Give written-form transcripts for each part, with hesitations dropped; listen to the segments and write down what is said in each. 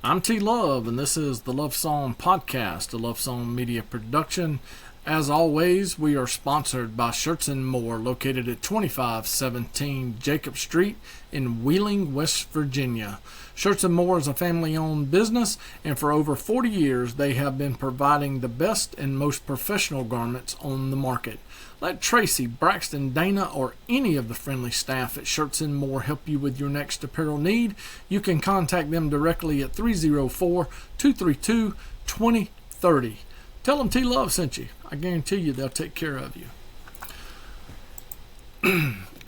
I'm T Love, and this is the Love Song Podcast, a Love Song media production. As always, we are sponsored by Shirts and More, located at 2517 Jacob Street in Wheeling, West Virginia. Shirts and More is a family-owned business, and for over 40 years, they have been providing the best and most professional garments on the market. Let Tracy, Braxton, Dana, or any of the friendly staff at Shirts and More help you with your next apparel need. You can contact them directly at 304-232-2030. Tell them T Love sent you. I guarantee you they'll take care of you.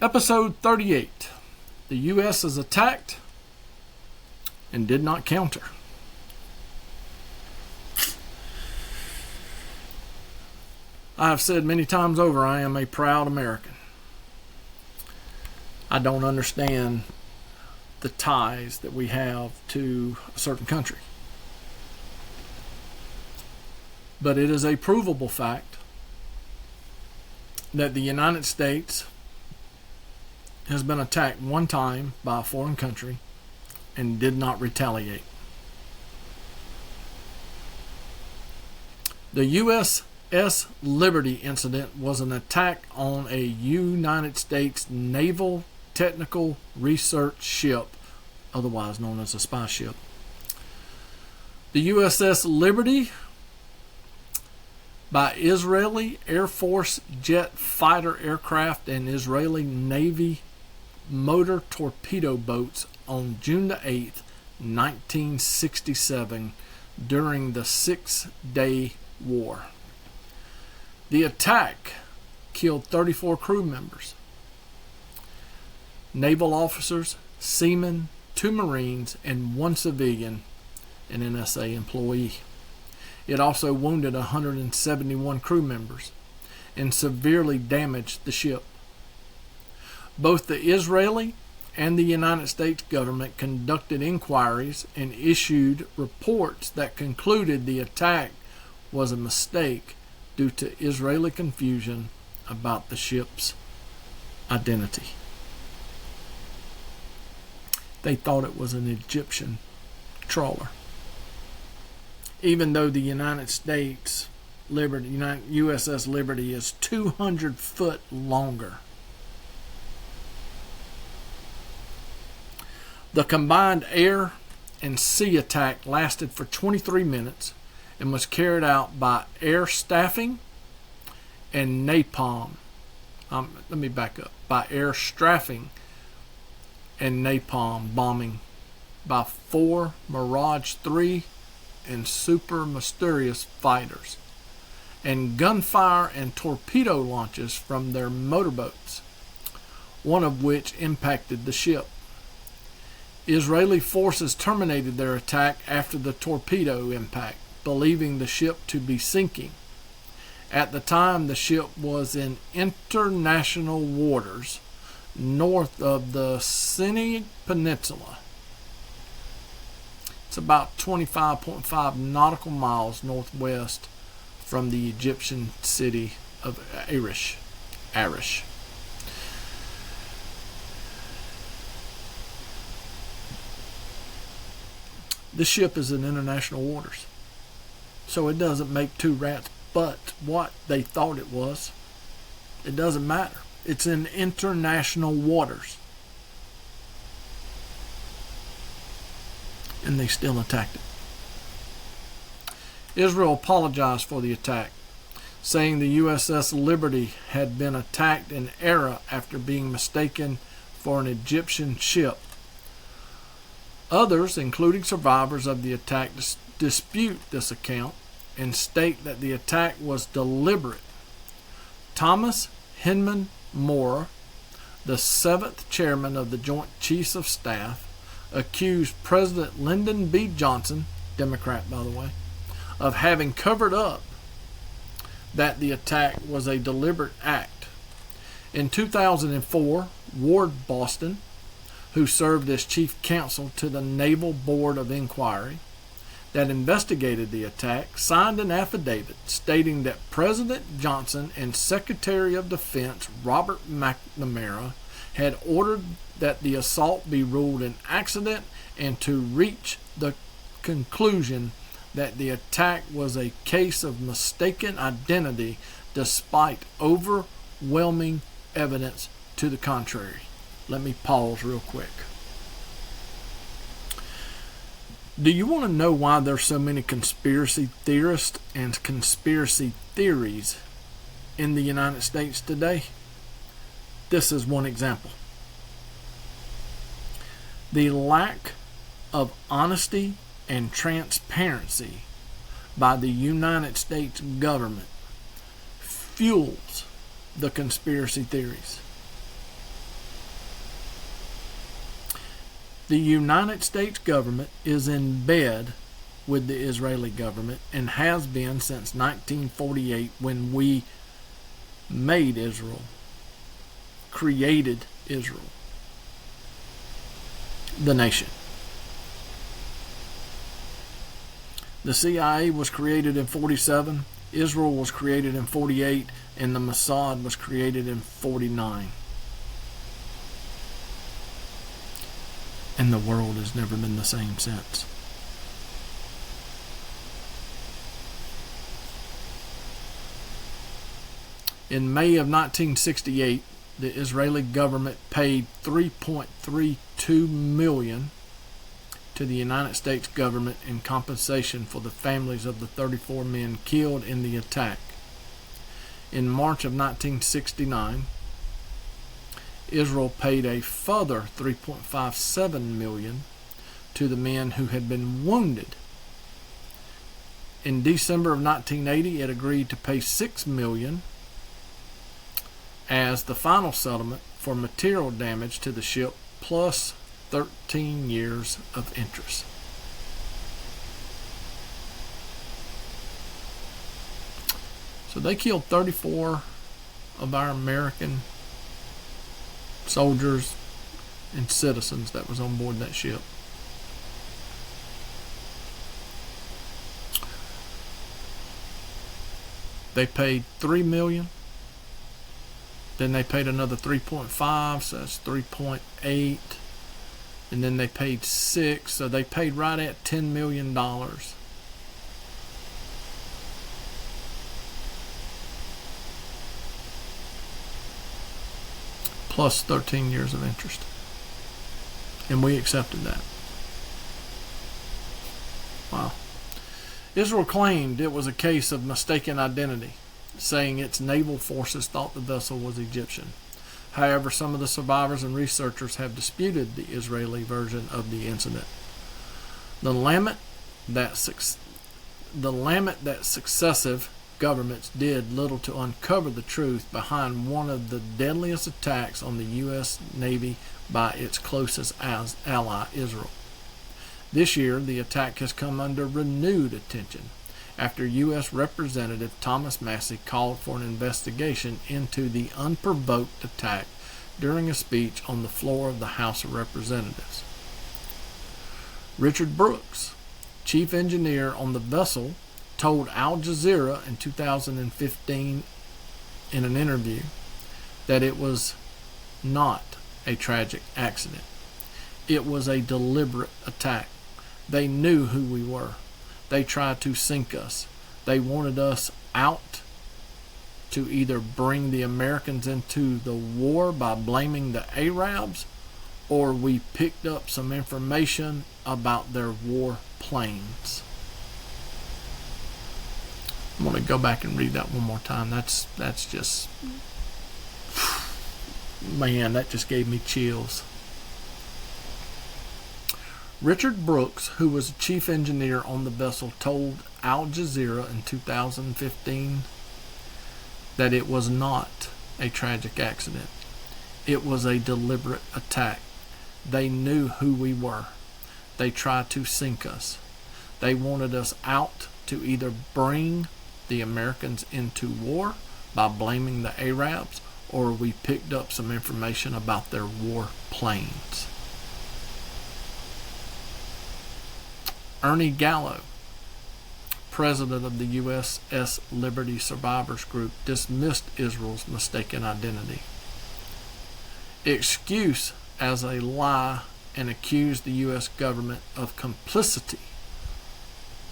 Episode 38. The U.S. is attacked and did not counter. I have said many times over, I am a proud American. I don't understand the ties that we have to a certain country. But it is a provable fact that the United States has been attacked one time by a foreign country and did not retaliate. The U.S. Liberty incident was an attack on a United States Naval Technical Research Ship, otherwise known as a spy ship. The USS Liberty, by Israeli Air Force jet fighter aircraft and Israeli Navy motor torpedo boats on June the 8th, 1967, during the Six-Day War. The attack killed 34 crew members, naval officers, seamen, 2 Marines, and 1 civilian, an NSA employee. It also wounded 171 crew members and severely damaged the ship. Both the Israeli and the United States government conducted inquiries and issued reports that concluded the attack was a mistake due to Israeli confusion about the ship's identity. They thought it was an Egyptian trawler. Even though the United States USS Liberty is 200 foot longer. The combined air and sea attack lasted for 23 minutes and was carried out by air staffing and napalm. Let me back up. By air strafing and napalm bombing by 4 Mirage 3 and Super Mysterious fighters, and gunfire and torpedo launches from their motorboats, one of which impacted the ship. Israeli forces terminated their attack after the torpedo impact, believing the ship to be sinking. At the time, the ship was in international waters north of the Sinai Peninsula. It's about 25.5 nautical miles northwest from the Egyptian city of Arish. This ship is in international waters, so it doesn't make 2 rats but what they thought it was. It doesn't matter. It's in international waters. And they still attacked it. Israel apologized for the attack, saying the USS Liberty had been attacked in error after being mistaken for an Egyptian ship. Others, including survivors of the attack, dispute this account and state that the attack was deliberate. Thomas Hinman Moore, the 7th chairman of the Joint Chiefs of Staff, accused President Lyndon B. Johnson, Democrat by the way, of having covered up that the attack was a deliberate act. In 2004, Ward Boston, who served as chief counsel to the Naval Board of Inquiry that investigated the attack, signed an affidavit stating that President Johnson and Secretary of Defense Robert McNamara had ordered that the assault be ruled an accident and to reach the conclusion that the attack was a case of mistaken identity despite overwhelming evidence to the contrary. Let me pause real quick. Do you want to know why there's so many conspiracy theorists and conspiracy theories in the United States today? This is one example. The lack of honesty and transparency by the United States government fuels the conspiracy theories. The United States government is in bed with the Israeli government and has been since 1948, when we made Israel, created Israel, the nation. The CIA was created in 47, Israel was created in 48, and the Mossad was created in 49. And the world has never been the same since. In May of 1968, the Israeli government paid $3.32 million to the United States government in compensation for the families of the 34 men killed in the attack. In March of 1969, Israel paid a further $3.57 million to the men who had been wounded. In December of 1980, it agreed to pay $6 million as the final settlement for material damage to the ship, plus 13 years of interest. So they killed 34 of our American soldiers and citizens that was on board that ship. They paid $3 million. Then they paid another 3.5, so that's 3.8. And then they paid 6, so they paid right at $10 million. Plus 13 years of interest. And we accepted that. Wow. Israel claimed it was a case of mistaken identity, saying its naval forces thought the vessel was Egyptian. However, some of the survivors and researchers have disputed the Israeli version of the incident. The lament that successive governments did little to uncover the truth behind one of the deadliest attacks on the U.S. Navy by its closest ally, Israel. This year, the attack has come under renewed attention after U.S. Representative Thomas Massie called for an investigation into the unprovoked attack during a speech on the floor of the House of Representatives. Richard Brooks, chief engineer on the vessel, told Al Jazeera in 2015 in an interview that it was not a tragic accident. It was a deliberate attack. They knew who we were. They tried to sink us. They wanted us out to either bring the Americans into the war by blaming the Arabs, or we picked up some information about their war planes. I'm going to go back and read that one more time. That's just, man, that just gave me chills. Richard Brooks, who was chief engineer on the vessel, told Al Jazeera in 2015 that it was not a tragic accident. It was a deliberate attack. They knew who we were. They tried to sink us. They wanted us out to either bring the Americans into war by blaming the Arabs, or we picked up some information about their war planes. Ernie Gallo, president of the USS Liberty Survivors Group, dismissed Israel's mistaken identity excuse as a lie and accused the U.S. government of complicity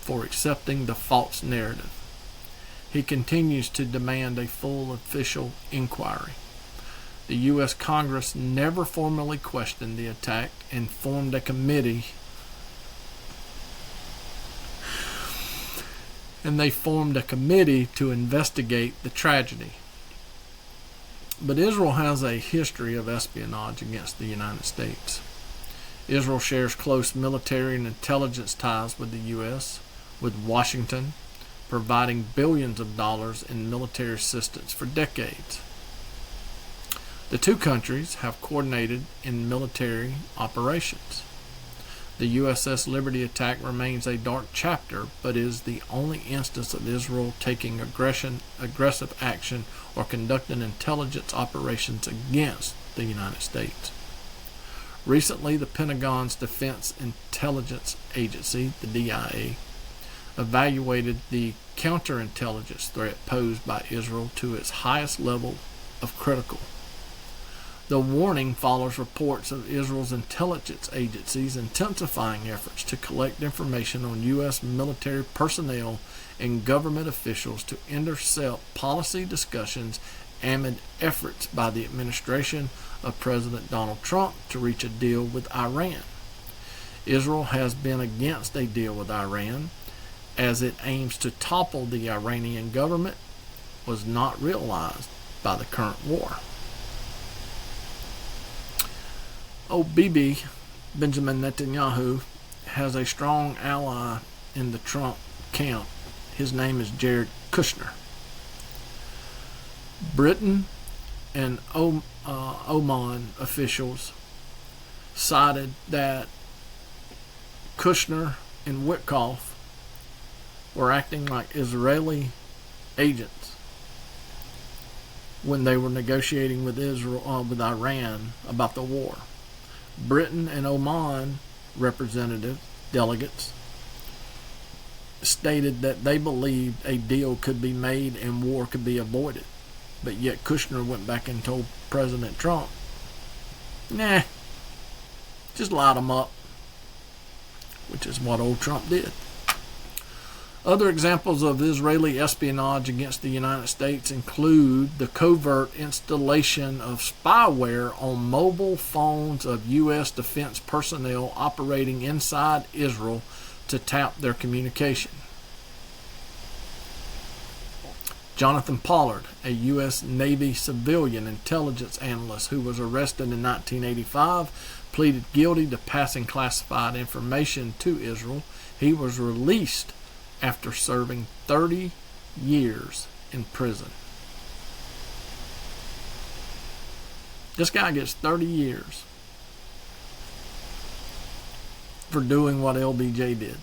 for accepting the false narrative. He continues to demand a full official inquiry. The U.S. Congress never formally questioned the attack and formed a committee. They formed a committee to investigate the tragedy. But Israel has a history of espionage against the United States. Israel shares close military and intelligence ties with the U.S., with Washington providing billions of dollars in military assistance for decades. The two countries have coordinated in military operations. The USS Liberty attack remains a dark chapter, but is the only instance of Israel taking aggressive action or conducting intelligence operations against the United States. Recently, the Pentagon's Defense Intelligence Agency, the DIA, evaluated the counterintelligence threat posed by Israel to its highest level of critical. The warning follows reports of Israel's intelligence agencies intensifying efforts to collect information on U.S. military personnel and government officials to intercept policy discussions amid efforts by the administration of President Donald Trump to reach a deal with Iran. Israel has been against a deal with Iran, as it aims to topple the Iranian government, was not realized by the current war. Bibi, Benjamin Netanyahu, has a strong ally in the Trump camp. His name is Jared Kushner. Britain and Oman officials cited that Kushner and Witkoff were acting like Israeli agents when they were negotiating with with Iran about the war. Britain and Oman delegates stated that they believed a deal could be made and war could be avoided. But yet Kushner went back and told President Trump, nah, just light them up, which is what old Trump did. Other examples of Israeli espionage against the United States include the covert installation of spyware on mobile phones of U.S. defense personnel operating inside Israel to tap their communication. Jonathan Pollard, a U.S. Navy civilian intelligence analyst who was arrested in 1985, pleaded guilty to passing classified information to Israel. He was released after serving 30 years in prison. This guy gets 30 years for doing what LBJ did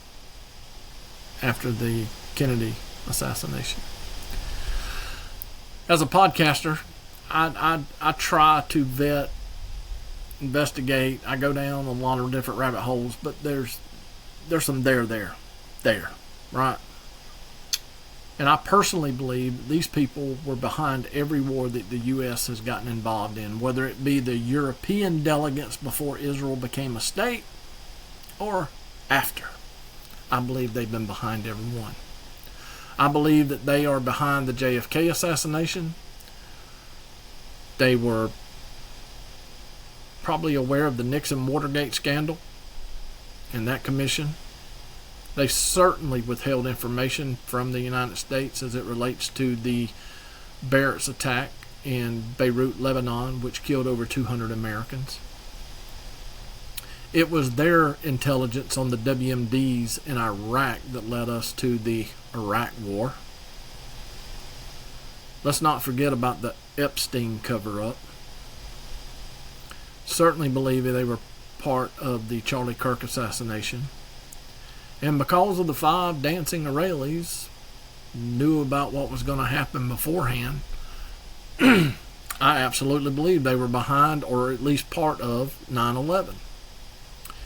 after the Kennedy assassination. As a podcaster, I try to vet, investigate. I go down a lot of different rabbit holes, but there's some there, right? And I personally believe that these people were behind every war that the U.S. has gotten involved in, whether it be the European delegates before Israel became a state or after. I believe they've been behind every one. I believe that they are behind the JFK assassination. They were probably aware of the Nixon-Watergate scandal and that commission. They certainly withheld information from the United States as it relates to the Barrett's attack in Beirut, Lebanon, which killed over 200 Americans. It was their intelligence on the WMDs in Iraq that led us to the Iraq War. Let's not forget about the Epstein cover-up. Certainly believe they were part of the Charlie Kirk assassination. And because of the 5 dancing Israelis knew about what was going to happen beforehand, I absolutely believe they were behind or at least part of 9/11.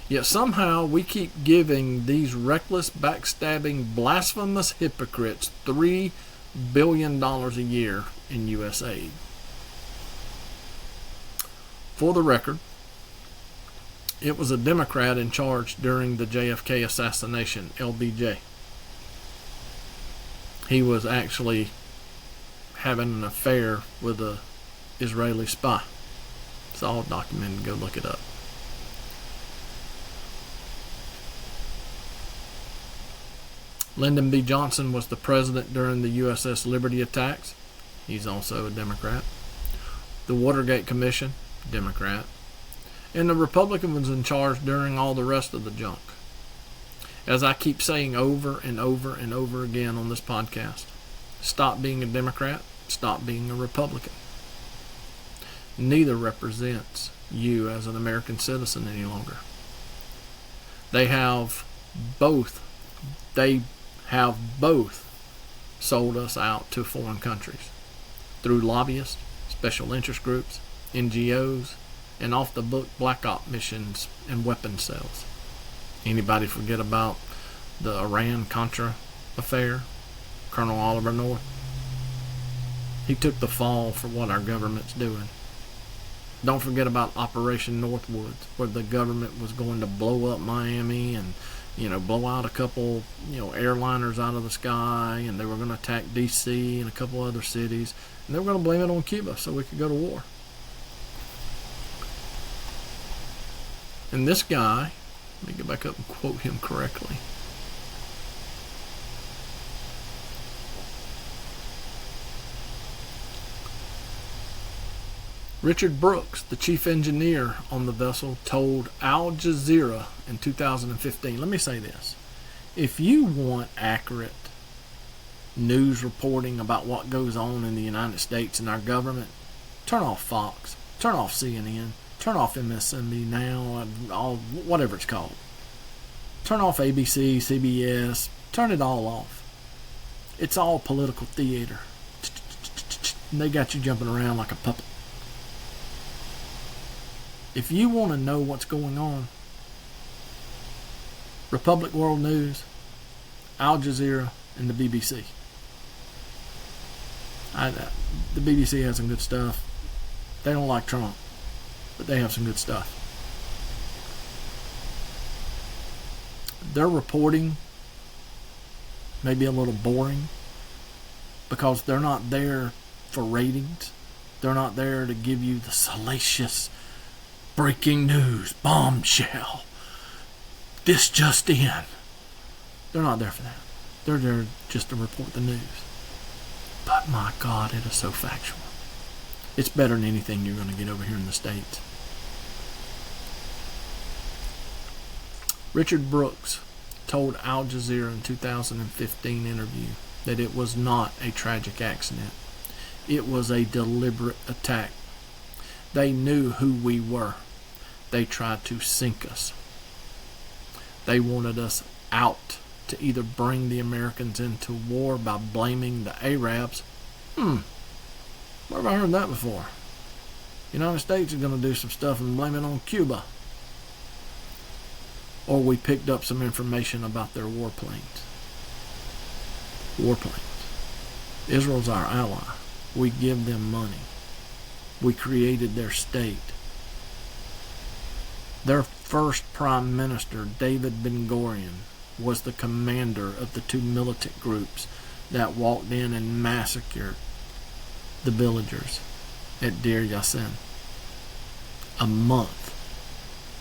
Yet somehow we keep giving these reckless, backstabbing, blasphemous hypocrites $3 billion a year in U.S. aid. For the record, it was a Democrat in charge during the JFK assassination, LBJ. he was actually having an affair with a Israeli spy. It's all documented. Go look it up. Lyndon B. Johnson was the president during the USS Liberty attacks. He's also a Democrat. The Watergate Commission, Democrat. And the Republican was in charge during all the rest of the junk. As I keep saying over and over and over again on this podcast, stop being a Democrat, stop being a Republican. Neither represents you as an American citizen any longer. They have both sold us out to foreign countries through lobbyists, special interest groups, NGOs, and off-the-book black op missions and weapons sales. Anybody forget about the Iran-Contra affair? Colonel Oliver North? He took the fall for what our government's doing. Don't forget about Operation Northwoods, where the government was going to blow up Miami and, blow out a couple, airliners out of the sky, and they were going to attack D.C. and a couple other cities, and they were going to blame it on Cuba so we could go to war. And this guy, let me get back up and quote him correctly. Richard Brooks, the chief engineer on the vessel, told Al Jazeera in 2015, let me say this, if you want accurate news reporting about what goes on in the United States and our government, turn off Fox, turn off CNN, turn off MSNBC Now, all whatever it's called. Turn off ABC, CBS, turn it all off. It's all political theater. And they got you jumping around like a puppet. If you want to know what's going on, Republic World News, Al Jazeera, and the BBC. The BBC has some good stuff. They don't like Trump, but they have some good stuff. Their reporting may be a little boring because they're not there for ratings. They're not there to give you the salacious breaking news, bombshell, this just in. They're not there for that. They're there just to report the news. But my God, it is so factual. It's better than anything you're going to get over here in the States. Richard Brooks told Al Jazeera in 2015 interview that it was not a tragic accident. It was a deliberate attack. They knew who we were. They tried to sink us. They wanted us out to either bring the Americans into war by blaming the Arabs. Where have I heard that before? The United States is going to do some stuff and blame it on Cuba. Or we picked up some information about their warplanes. Warplanes. Israel's our ally. We give them money. We created their state. Their first prime minister, David Ben-Gurion, was the commander of the two militant groups that walked in and massacred the villagers at Deir Yassin a month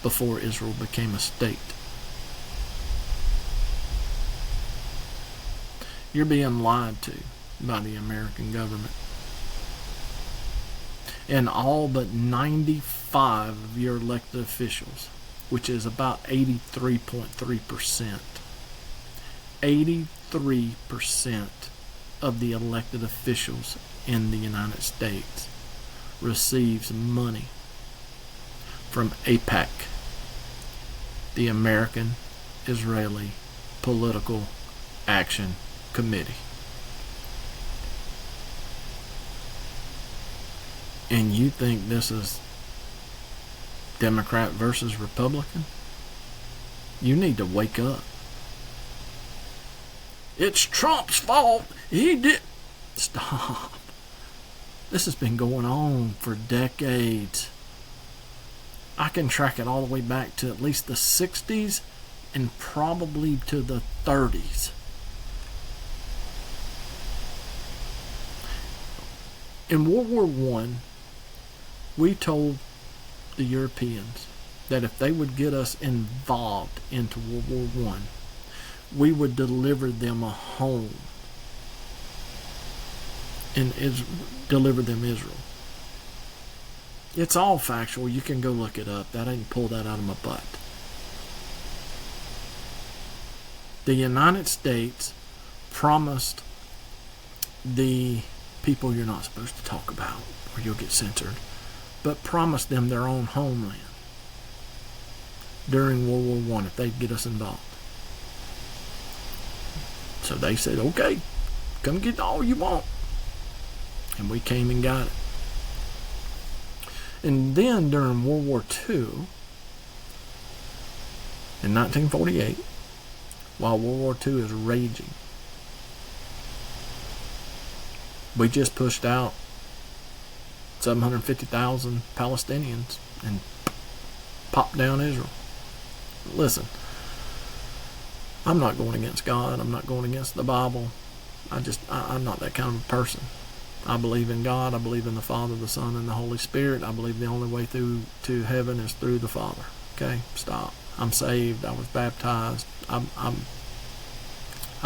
before Israel became a state. You're being lied to by the American government. And all but 95 of your elected officials, which is about 83.3%, 83% of the elected officials in the United States receives money from AIPAC, the American Israeli Political Action Committee. And you think this is Democrat versus Republican? You need to wake up. It's Trump's fault. He did. Stop. This has been going on for decades. I can track it all the way back to at least the 60s and probably to the 30s. In World War One, we told the Europeans that if they would get us involved into World War One, we would deliver them a home and deliver them Israel. It's all factual. You can go look it up. That I didn't pull that out of my butt. The United States promised the people you're not supposed to talk about or you'll get censored, but promised them their own homeland during World War One if they'd get us involved. So they said, okay, come get all you want. And we came and got it. And then during World War II, in 1948, while World War II is raging, we just pushed out 750,000 Palestinians and popped down Israel. Listen, I'm not going against God. I'm not going against the Bible. I'm not that kind of a person. I believe in God. I believe in the Father, the Son, and the Holy Spirit. I believe the only way through to heaven is through the Father. Okay, stop. I'm saved. I was baptized.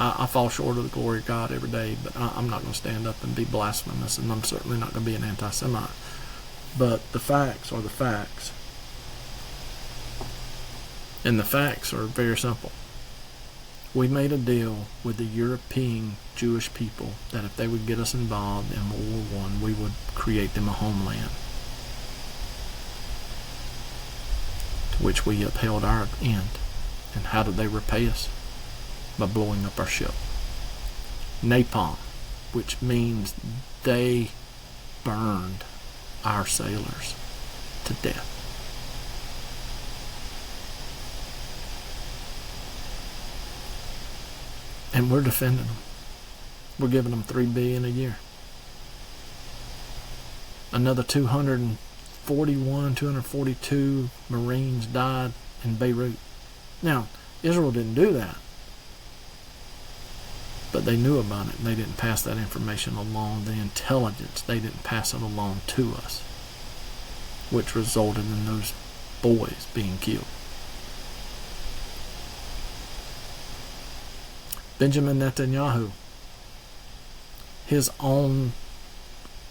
I fall short of the glory of God every day, but I'm not going to stand up and be blasphemous, and I'm certainly not going to be an anti-Semite. But the facts are the facts. And the facts are very simple. We made a deal with the European Jewish people that if they would get us involved in World War I, we would create them a homeland, to which we upheld our end. And how did they repay us? By blowing up our ship. Napalm, which means they burned our sailors to death. And we're defending them. We're giving them $3 billion a year. Another 242 Marines died in Beirut. Now, Israel didn't do that, but they knew about it and they didn't pass that information along. The intelligence, they didn't pass it along to us, which resulted in those boys being killed. Benjamin Netanyahu, his own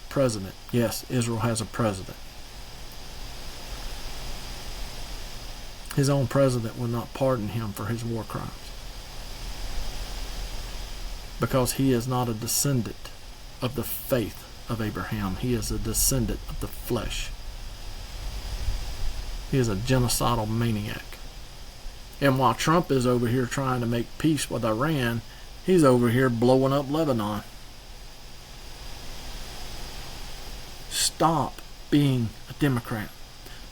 president. Yes, Israel has a president. His own president will not pardon him for his war crimes, because he is not a descendant of the faith of Abraham. He is a descendant of the flesh. He is a genocidal maniac. And while Trump is over here trying to make peace with Iran, he's over here blowing up Lebanon. Stop being a Democrat.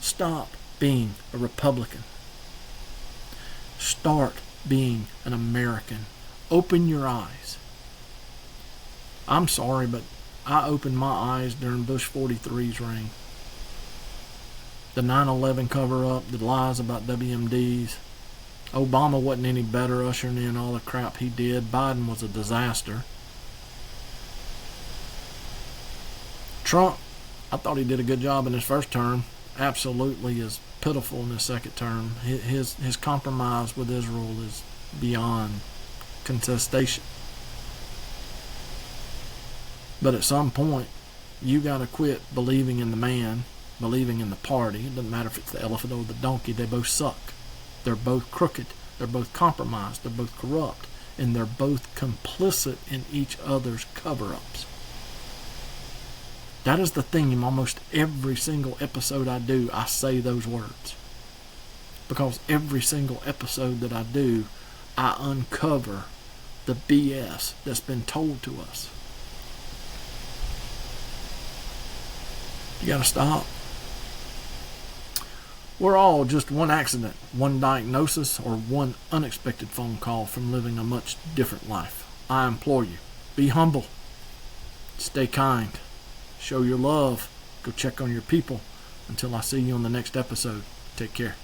Stop being a Republican. Start being an American. Open your eyes. I'm sorry, but I opened my eyes during Bush 43's reign. The 9/11 cover-up, the lies about WMDs. Obama wasn't any better ushering in all the crap he did. Biden was a disaster. Trump, I thought he did a good job in his first term. Absolutely is pitiful in his second term. His compromise with Israel is beyond contestation. But at some point, you got to quit believing in the man, believing in the party. It doesn't matter if it's the elephant or the donkey. They both suck. They're both crooked. They're both compromised. They're both corrupt. And they're both complicit in each other's cover-ups. That is the thing. In almost every single episode I do, I say those words. Because every single episode that I do, I uncover the BS that's been told to us. You gotta stop. We're all just one accident, one diagnosis, or one unexpected phone call from living a much different life. I implore you, be humble, stay kind, show your love, go check on your people. Until I see you on the next episode, take care.